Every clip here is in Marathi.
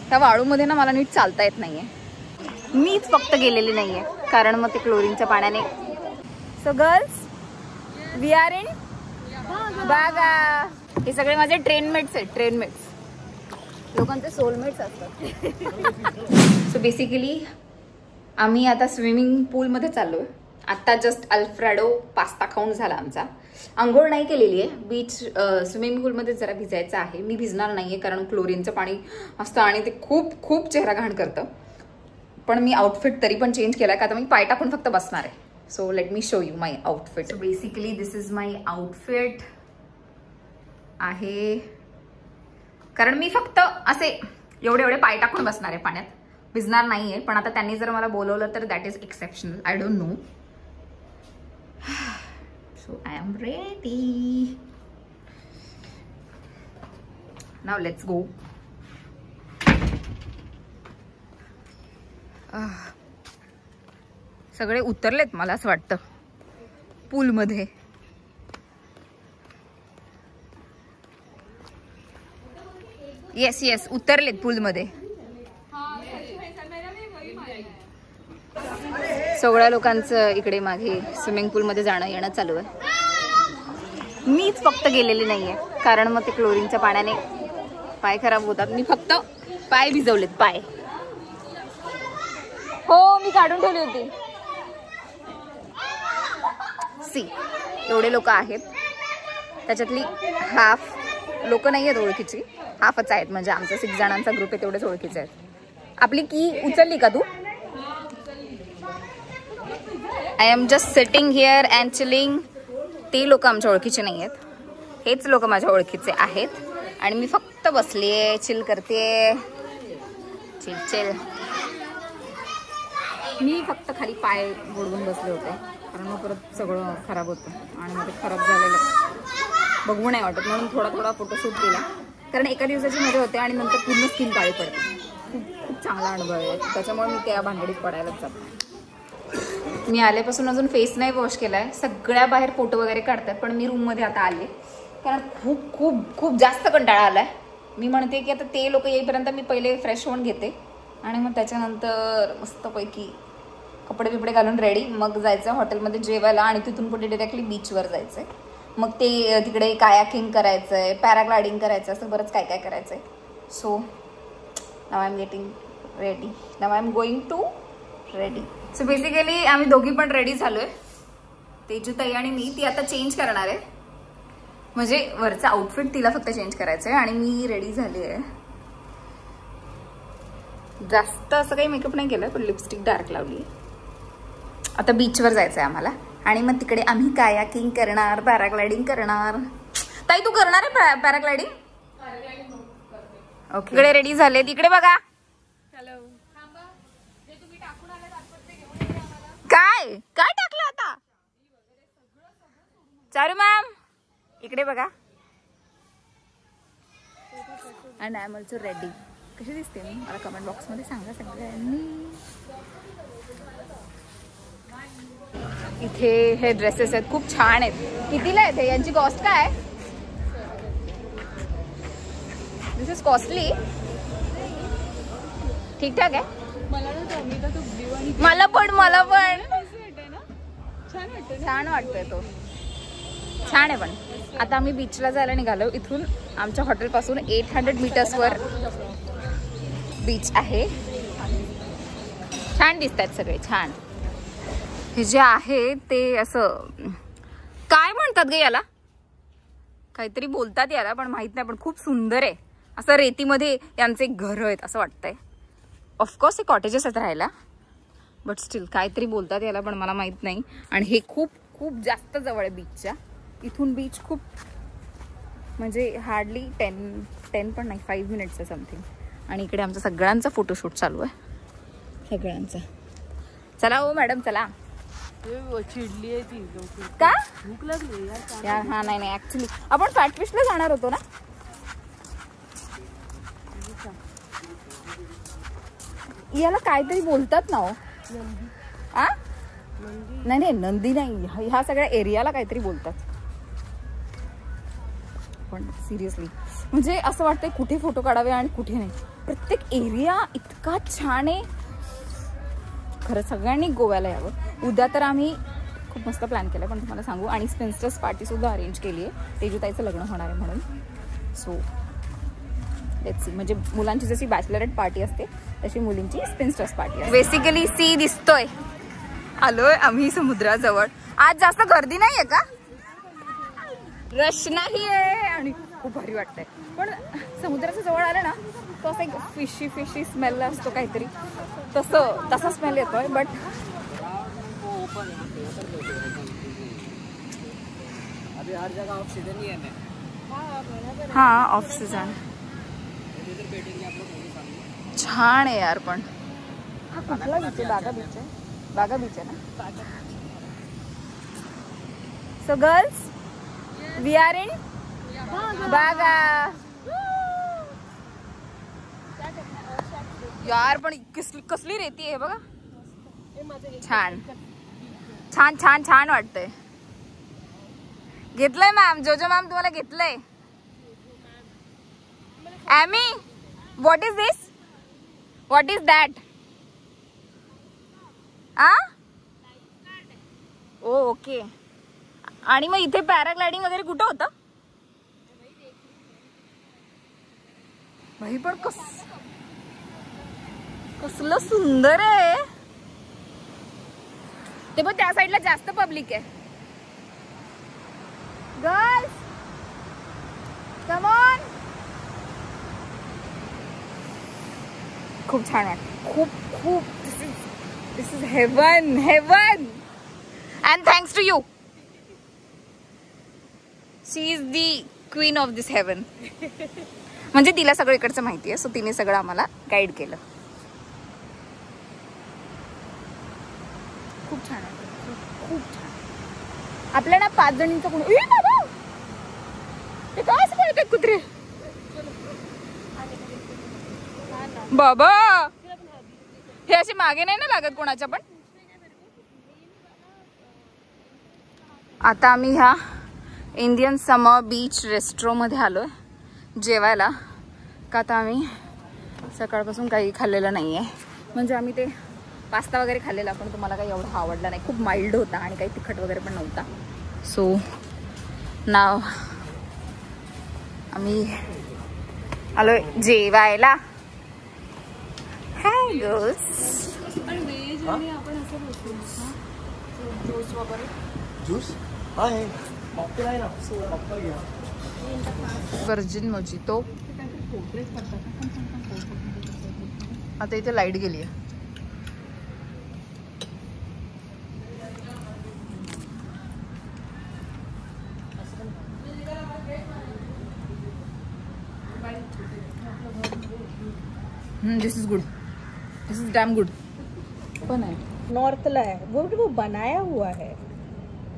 त्या वाळूमध्ये ना मला नीट चालता येत नाहीये. मीच फक्त गेलेली नाहीये कारण मग ते क्लोरीनच्या पाण्याने. So girls we are in Baga. हे सगळे माझे ट्रेनमेट्स आहेत. ट्रेनमेट्स लोकांचे सोलमेट्स असतात. सो बेसिकली आम्ही आता स्विमिंग पूलमध्ये चाललोय. आत्ता जस्ट अल्फ्रेडो पास्ता खाऊन झाला आमचा. आंघोळ नाही केलेली आहे. बीच स्विमिंग पूलमध्ये जरा भिजायचं आहे. मी भिजणार नाहीये कारण क्लोरीनचं पाणी असतं आणि ते खूप खूप चेहरा घाण करतं. पण मी आउटफिट तरी पण चेंज केलाय का आता मी पाय टाकून फक्त बसणार आहे. So let me show you my outfit. Basically this is my outfit आहे. कारण मी फक्त असे एवढे पाय टाकून बसणार आहे, पाण्यात भिजणार नाहीये. पण आता त्यांनी जर मला बोलवलं तर that is exceptional. I don't know. So I am ready. Now let's go. सगळे उतरलेत मला असं वाटतं पूलमध्ये. येस उतरलेत पूलमध्ये. सगळ्या लोकांचं इकडे मागे स्विमिंग पूलमध्ये जाणं येणं चालू आहे. मीच फक्त गेलेली नाहीये कारण मग ते क्लोरीनच्या पाण्याने पाय खराब होतात. मी फक्त पाय भिजवलेत. पाय हो मी काढून ठेवली होती. सी एवढे लोक आहेत. त्याच्यातली हाफ लोक नाही आहेत ओळखीची. हाफच आहेत. म्हणजे आमचा 6 जणांचा ग्रुप आहे तेवढेच ओळखीचे आहेत. आपली की उचलली का तू? I am just sitting here and chilling. ते लोक आमच्या ओळखीचे नाही आहेत. हेच लोक माझ्या ओळखीचे आहेत आणि मी फक्त बसलीये, चिल करते. चिल. मी फक्त खाली पाय बुडवून बसले होते कारण मग परत सगळं खराब होतं आणि मग ते खराब झालेलं बघू नाही वाटत म्हणून थोडा फोटोशूट केला. कारण एका दिवसाची मजा होते आणि नंतर पूर्ण स्किन काळी पडते. खूप चांगला अनुभव आहे. त्याच्यामुळे मी त्या भानगडीत पडायलाच जात नाही. मी आल्यापासून अजून फेस नाही वॉश केलाय. सगळ्या बाहेर फोटो वगैरे काढतात पण मी रूममध्ये आता आले कारण खूप जास्त कंटाळा आलाय. मी म्हणते की आता ते लोक येईपर्यंत मी पहिले फ्रेश होऊन घेते आणि मग त्याच्यानंतर मस्तपैकी कपडे बिपडे घालून रेडी मग जायचं हॉटेलमध्ये जेवायला आणि तिथून पुढे डिरेक्टली बीचवर जायचंय. मग ते तिकडे कायाकिंग करायचंय, पॅराग्लायडिंग करायचं, असं बरंच काय करायचंय. So now I am getting ready. Now I am going to ready. So basically आम्ही दोघी पण रेडी झालोय. तेजूताई आणि मी. ती आता चेंज करणार आहे म्हणजे वरचा आउटफिट तिला फक्त चेंज करायचंय आणि मी रेडी झाली आहे. जास्त असं काही मेकअप नाही केलं पण लिपस्टिक डार्क लावली. आता बीचवर जायचंय आम्हाला आणि मग तिकडे आम्ही कायाकिंग करणार, पॅराग्लायडिंग करणार. ताई तू करणार आहे पॅराग्लायडिंग? ओके इकडे रेडी झाले. तिकडे बघा. काय टाकलं आता? चारू मॅम इकडे बघा. And I am also ready. कशी दिसते मी? मला कमेंट बॉक्स मध्ये सांगा सगळ्यांनी. इथे हे ड्रेसेस आहेत खूप छान आहेत. कितीला आहेत यांची कॉस्ट काय आहे? This is costly. ठीकठाक आहे. मला पण छान वाटतोय तो. छान आहे. पण आता आम्ही बीचला जायला निघालो. इथून आमच्या हॉटेलपासून 800 मीटर्सवर बीच आहे. छान दिसतात सगळे. छान. हे जे आहे ते असं काय म्हणतात ग याला? काहीतरी बोलतात याला पण माहित नाही. पण खूप सुंदर आहे. असं रेतीमध्ये यांचे घर आहेत असं वाटतंय. ऑफकोर्स हे कॉटेजेस आहेत राहायला बट स्टील काहीतरी बोलतात याला पण मला माहित नाही. आणि हे खूप जास्त जवळ आहे बीचच्या. इथून बीच खूप म्हणजे हार्डली 10 पण नाही 5 मिनिट्स आहे समथिंग. आणि इकडे आमचा सगळ्यांचा फोटोशूट चालू आहे. सगळ्यांचा. चला हो मॅडम चला. चिडली आहे ती. का? भूक लागली यार. हा नाही ऍक्च्युली आपण फॅटफिशला जाणार होतो ना. याला काहीतरी बोलतात ना हो. नाही नंदी नाही. ह्या सगळ्या एरियाला काहीतरी बोलतात. पण सिरियसली म्हणजे असं वाटतंय कुठे फोटो काढावे आणि कुठे नाही. प्रत्येक एरिया इतका छान आहे. खरं सगळ्यांनी गोव्याला यावं. उद्या तर आम्ही खूप मस्त प्लॅन केला पण तुम्हाला सांगू. आणि स्पिन्स्टर्स पार्टी सुद्धा अरेंज केली आहे. तेजूताईचं लग्न होणार आहे म्हणून. So let's see. म्हणजे मुलांची जशी बॅचलरेट पार्टी असते तशी मुलींची स्पिन्स्टर्स पार्टी असते. बेसिकली सी दिसतोय. आलोय आम्ही समुद्राजवळ. आज जास्त गर्दी नाहीये का? रश नाही आहे आणि खूप भारी वाटतंय. पण समुद्राच्या जवळ आलं ना तो असा एक फिशी स्मेल असतो काहीतरी तसा स्मेल येतोय. बट हर जगह ऑफ सीजन ही है. हाँ ऑफ सीजन. छान आहे यार. पण हा कुठला बीच आहे? बागा बीच आहे. बागा बीच आहे ना. So girls we are in Baga. यार पण कसली रेती आहे बघा. छान छान छान छान वाटतंय. घेतलंय मॅम. जोजो मॅम तुम्हाला घेतलंय. Amy what is this? What is that? Oh okay. आणि मग इथे पॅराग्लायडिंग वगैरे कुठं होतं? भाई पण कसलं सुंदर आहे ते. पण त्या साईडला जास्त पब्लिक आहे. Girls come on. खूप छान वाटतं. खूप this is heaven and thanks to you. She is the queen of this heaven. म्हणजे तिला सगळं इकडचं माहिती आहे. सो तिने सगळं आम्हाला गाईड केलं. खूप छान आहे. खूप छान. आपल्या ना 5 जणींचं कोण ते काय असं कुत्रे बाबा. हे असे मागे नाही ना लागत कोणाच्या. पण आता आम्ही ह्या इंडियन समर बीच रेस्टॉरंटमध्ये आलोय जेवायला. का आता आम्ही सकाळपासून काही खाल्लेलं नाही आहे. म्हणजे आम्ही ते पास्ता वगैरे खाल्लेला पण तुम्हाला काही एवढा आवडला नाही. खूप माइल्ड होता आणि काही तिखट वगैरे पण नव्हता. सो नाव आम्ही आलोय जेवायला. Hi girls. ज्यूस वगैरे. ज्यूस आहे. मॉकटेल आहे ना. मॉकटेल घ्या. Virgin mojito. आता इथे लाईट गेली आहे. This is good. This is damn good. पण है नॉर्थला है वो बनाया हुआ है.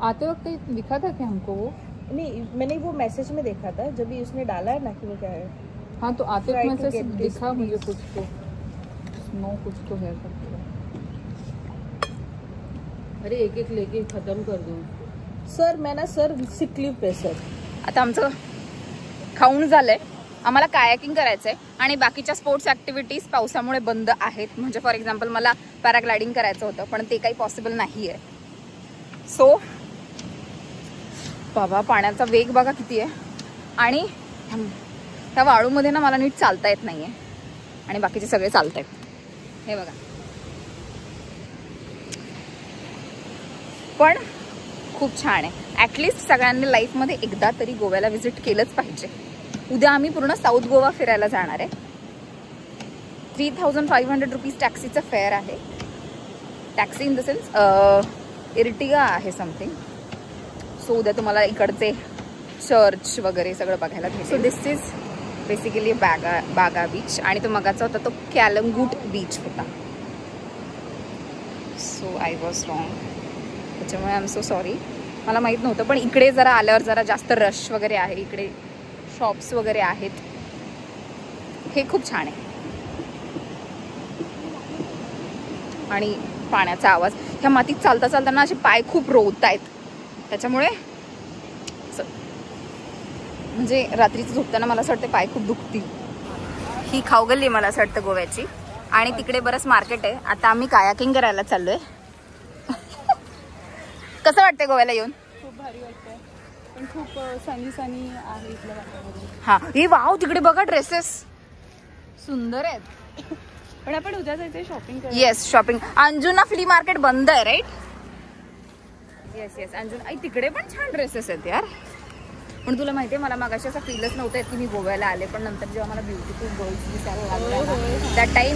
आते वक्त दिखा था क्या हमको वो? नहीं मैंने वो मैसेज में देखा था जब भी उसने डाला है ना कि वो क्या है. हाँ तो आते वक्त मैसेज दिखा मुझे कुछ तो नो कुछ तो है. अरे एक लेके खत्म कर दो सर. मैं ना सर सिक लीव पे सर. आता आमचं खाऊन झालंय. आम्हाला कायाकिंग करायचंय आणि बाकीच्या स्पोर्ट्स ऍक्टिव्हिटीज पावसामुळे बंद आहेत. म्हणजे फॉर एक्झाम्पल मला पॅराग्लायडिंग करायचं होतं पण ते काही पॉसिबल नाही आहे. सो बाबा पाण्याचा वेग बघा किती आहे. आणि त्या वाळूमध्ये ना मला नीट चालता येत नाहीये आणि बाकीचे सगळे चालत आहेत. हे बघा. पण खूप छान आहे. ॲटलिस्ट सगळ्यांनी लाईफमध्ये एकदा तरी गोव्याला व्हिजिट केलंच पाहिजे. उद्या आम्ही पूर्ण साऊथ गोवा फिरायला जाणार आहे. 3500 रुपीज टॅक्सीचं फेअर आहे. Taxi in the sense Ertiga आहे समथिंग. सो उद्या तुम्हाला इकडचे चर्च वगैरे सगळं बघायला भेटेल. सो दिस इज बेसिकली बागा बीच आणि तो मगाचा होता तो कॅलंगूट बीच होता. So I was wrong. त्याच्यामुळे आय एम सो सॉरी. मला माहीत नव्हतं पण इकडे जरा आल्यावर जरा जास्त रश वगैरे आहे. इकडे शॉप्स वगैरे आहेत. हे खूप छान आहे. आणि पाण्याचा आवाज. ह्या मातीत चालता चालताना असे पाय खूप रोवत आहेत. त्याच्यामुळे म्हणजे रात्रीचं झोपताना मला असं वाटतं पाय खूप दुखतील. ही खाऊगल्ली मला असं वाटतं गोव्याची. आणि तिकडे बरंच मार्केट आहे. आता आम्ही कायाकिंग करायला चाललोय. कसं वाटतंय गोव्याला येऊन? खूप भारी वाटतंय, पण खूप सनी सनी आहे इथलं वातावरण. हा ही वाव, तिकडे बघा ड्रेसेस सुंदर आहेत. पण आपण उद्या जायचंय शॉपिंग करायला. Yes, shopping. Anjuna flea market बंद आहे राईट? Yes yes Anjuna. तिकडे पण छान ड्रेसेस आहेत यार. पण तुला माहितीये मला मागाशी असं फीलच नव्हतं की मी गोव्याला आले, पण नंतर जेव्हा मला ब्युटिफुल गर्ल्स दिसायला लागल्या त्या टाइम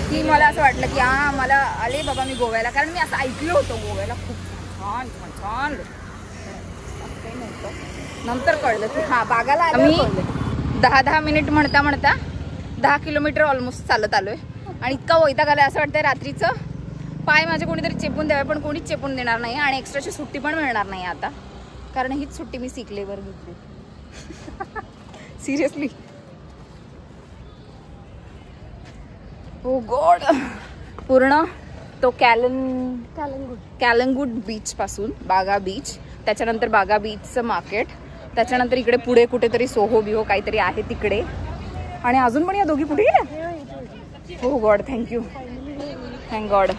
की मला असं वाटलं की हा मला आले बाबा मी गोव्याला. कारण मी असं ऐकलं होतं गोव्याला खूप छान छान छान, काही नव्हतं. नंतर कळलं की हा बागाला आम्ही 10 मिनिट म्हणता म्हणता 10 किलोमीटर ऑलमोस्ट चालत आलोय. आणि इतका वैताग आलाय असं वाटतंय रात्रीचं पाय माझे कोणीतरी चेपून द्यावे, पण कोणीच चेपून देणार नाही. आणि एक्स्ट्राची सुट्टी पण मिळणार नाही आता, कारण हीच सुट्टी मी सिकलेवर घेतली. सिरियसली. ओ गॉड. पूर्ण तो कॅलंगूट बीच पासून बागा बीच, त्याच्यानंतर बागा बीचचं मार्केट, त्याच्यानंतर इकडे पुढे कुठेतरी सोहो बिहो काहीतरी आहे तिकडे. आणि अजून पण या दोघी कुठे गेल्या? हो God, thank you, thank God.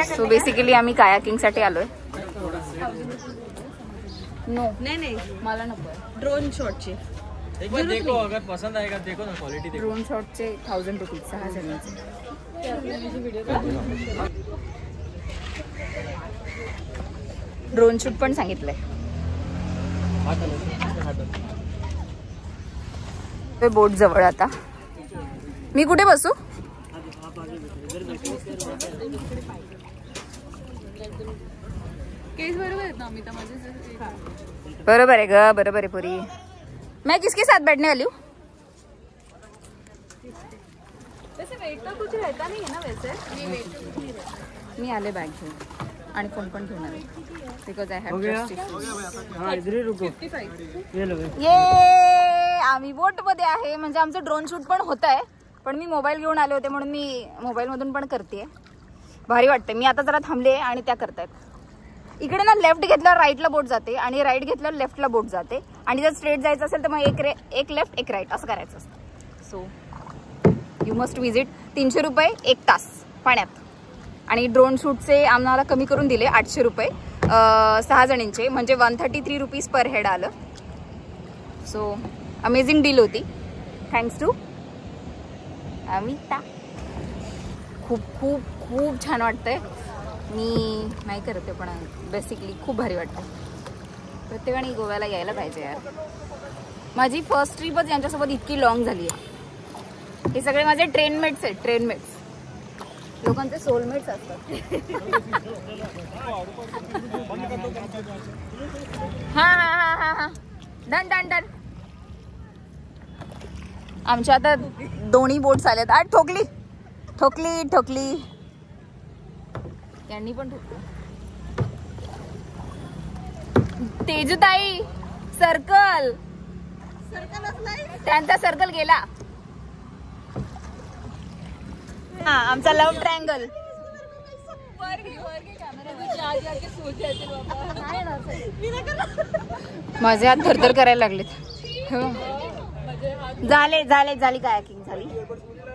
So basically आम्ही कायाकिंगसाठी आलोय. नो नाही मला नको. ड्रोन शॉटचे एक बार देखो, अगर पसंद आएगा देखो ना, क्वालिटी देखो. ड्रोन शॉटचे 1000 रुपीज 6 जणांचे. ड्रोन शूट पण सांगितलंय. बोट जवळ. आता मी कुठे बसू? केस बरोबर आहेत ना अमिता माझे? बरोबर आहे ग, बरोबर आहे पुरी. मैं किसके साथ बैठने वाली हूँ? वैसे वेट का कुछ रहता नहीं है ना वैसे. मी आले बॅग घेऊन आणि फोन पण घेऊन आले बिकॉज आय हॅव हाँ इधर ही रुको. ये लो. ये आम्ही बोट मध्ये आहे. म्हणजे आमचं ड्रोन शूट पण होत आहे, पण मी मोबाईल घेऊन आले होते म्हणून मी मोबाईल मधून पण करते. भारी वाटते. मी आता जरा थांबले आणि त्या करतायत. इकडे ना लेफ्ट घेतल्यावर राईटला बोट जाते आणि राईट घेतल्यावर लेफ्टला बोट जाते. आणि जर स्ट्रेट जायचं असेल तर मग एक लेफ्ट एक राईट असं करायचं असतं. So you must visit. 300 रुपये 1 तास पाण्यात. आणि ड्रोन शूटचे आम्हाला कमी करून दिले 800 रुपये 6 जणींचे, म्हणजे 133 रुपीज पर हेड आलं. सो अमेझिंग डील होती. Thanks to Amita. खूप खूप खूप छान वाटतंय. मी नाही करते पण बेसिकली खूप भारी वाटतं. प्रत्येकाने गोव्याला यायला पाहिजे यार. माझी फर्स्ट ट्रिपच यांच्यासोबत इतकी लॉंग झाली आहे. हे सगळे माझे ट्रेनमेट्स आहेत. ट्रेनमेट्स लोकांचे सोलमेट्स असतात. हा हा हा हा हा डन डन डन. आमच्या आता दोन्ही बोट्स आल्यात. आज ठोकली ठोकली ठोकली. यांनी पण ठोकलं. तेजूताई सर्कल त्यांचा सर्कल गेला. हा आमचा लव्ह ट्रायंगल. माझे हात थरथर करायला लागलेत. झाले झाले झाली कायाकिंग झाली.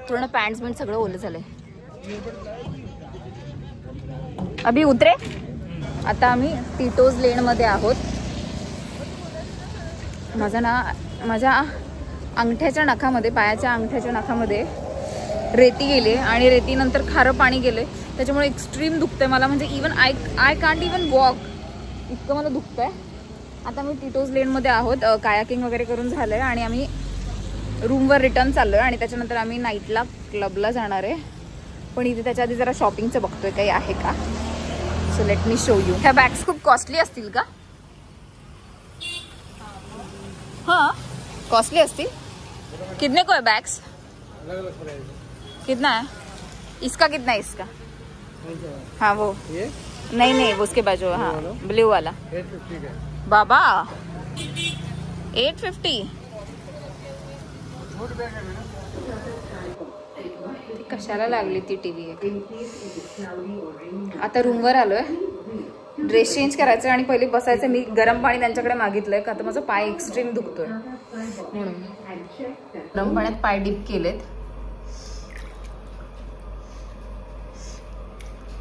पूर्ण पॅन्ट्स बिंट सगळं ओलं झालंय. अभि उतरे. आता आम्ही टिटोज लेन मध्ये आहोत. माझ्या अंगठ्याच्या नखामध्ये, पायाच्या अंगठ्याच्या नखामध्ये रेती गेली आणि रेतीनंतर खारं पाणी गेले. त्याच्यामुळे एक्स्ट्रीम दुखतंय मला. म्हणजे even I can't even walk, इतकं मला दुखतंय. आता मी टिटोज लेनमध्ये आहोत. कायाकिंग वगैरे करून झालंय आणि आम्ही रूमवर रिटर्न चाललोय. आणि त्याच्यानंतर आम्ही नाईटला क्लबला जाणार आहे. पण इथे त्याच्या आधी जरा शॉपिंगचं बघतोय काही आहे का. So let me show you. ह्या बॅग्स खूप कॉस्टली असतील का? हाँ कॉस्टली असतील. कितने को है बैग्स? कितना है इसका? कितना है इसका? हाँ वो ये? नहीं वो उसके बाजू. हाँ ब्लू वाला 850 का. बाबा 850. कशाला लागली ती टीव्ही. आता रूमवर आलोय. ड्रेस चेंज करायचं आणि पहिले बसायचं. मी गरम पाणी त्यांच्याकडे मागितलंय का तर माझा पाय एक्स्ट्रीम दुखतोय. म्हणून गरम पाण्यात पाय डीप केलेत.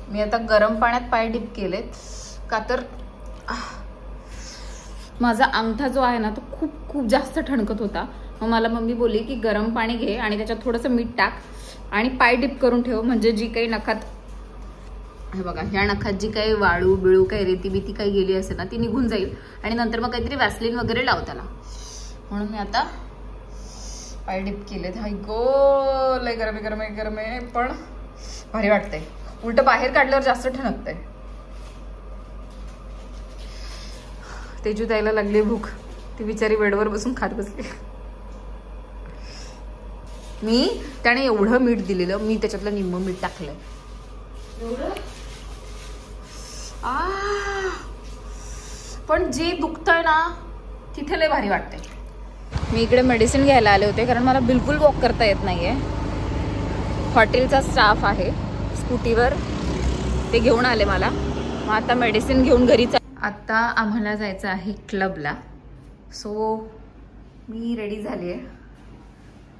मी आता गरम पाण्यात पाय डीप केलेत का तर माझा अंगठा जो आहे ना तो खूप खूप जास्त ठणकत होता. मग मला मम्मी बोलली की गरम पाणी घे आणि त्याच्यात थोडंसं मीठ टाक आणि पाय डीप करून ठेव, म्हणजे जी काही नखात, हे बघा ह्या नखात जी काही वाळू बिळू काही रेती बिती काही गेली असेल ना ती निघून जाईल आणि नंतर मग काहीतरी वॅसलीन वगैरे लाव त्याला. म्हणून मी आता पाय डीप केलेत. हाय गो लय गरम आहे, गरम आहे, गरम आहे, पण भारी वाटतंय. उलट बाहेर काढल्यावर जास्त ठणकतंय. तेजू द्यायला लागली भूक, ती बिचारी बेडवर बसून खात बसली. मी त्याने एवढं मीठ दिलेलं, मी त्याच्यातलं निम्म मीठ टाकलंय. पण जे दुखतंय ना तिथे लय भारी वाटतंय. मी इकडे मेडिसिन घ्यायला आले होते कारण मला बिलकुल वॉक करता येत नाहीये. हॉटेलचा स्टाफ आहे स्कूटीवर, ते घेऊन आले मला. मग आता मेडिसिन घेऊन घरीच. आता आम्हाला जायचं आहे क्लबला. सो मी रेडी झाली आहे.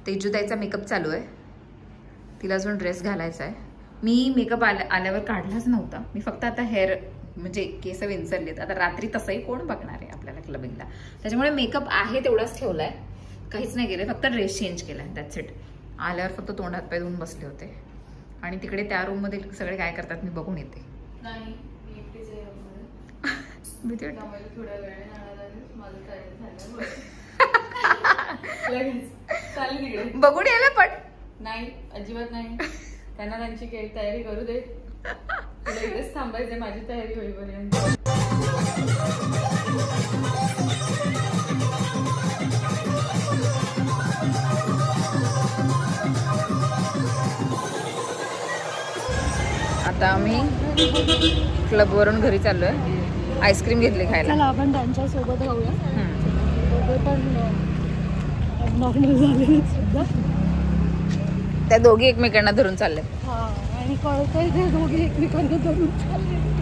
तेजूताईचा मेकअप चालू आहे, तिला अजून ड्रेस घालायचा आहे. मी मेकअप आल्यावर काढलाच नव्हता. मी फक्त आता हेअर म्हणजे केस विंचरलेत. आता रात्री तसंही कोण बघणार आहे आपल्याला क्लबिंगला, त्याच्यामुळे मेकअप आहे तेवढाच ठेवलाय, काहीच नाही केलंय, फक्त ड्रेस चेंज केलाय, दॅट्स इट. आल्यावर फक्त तोंड हात पाय धुवून बसले होते. आणि तिकडे त्या रूम मध्ये सगळे काय करतात मी बघून येते. नाही भीती बघून यायला पण नाही, अजिबात नाही. त्यांना त्यांची तयारी करू दे, तुला इथेच थांबायचंय माझी तयारी होईपर्यंत. आता आम्ही क्लबवरून घरी चाललोय. आईस्क्रीम घेतली खायला. चला आपण त्यांच्या सोबत राहूया. पण नॉर्मल झाले सुद्धा. त्या दोघी एकमेकांना धरून चालले. हा, आणि कळतंय ते दोघी एकमेकांना धरून चालले.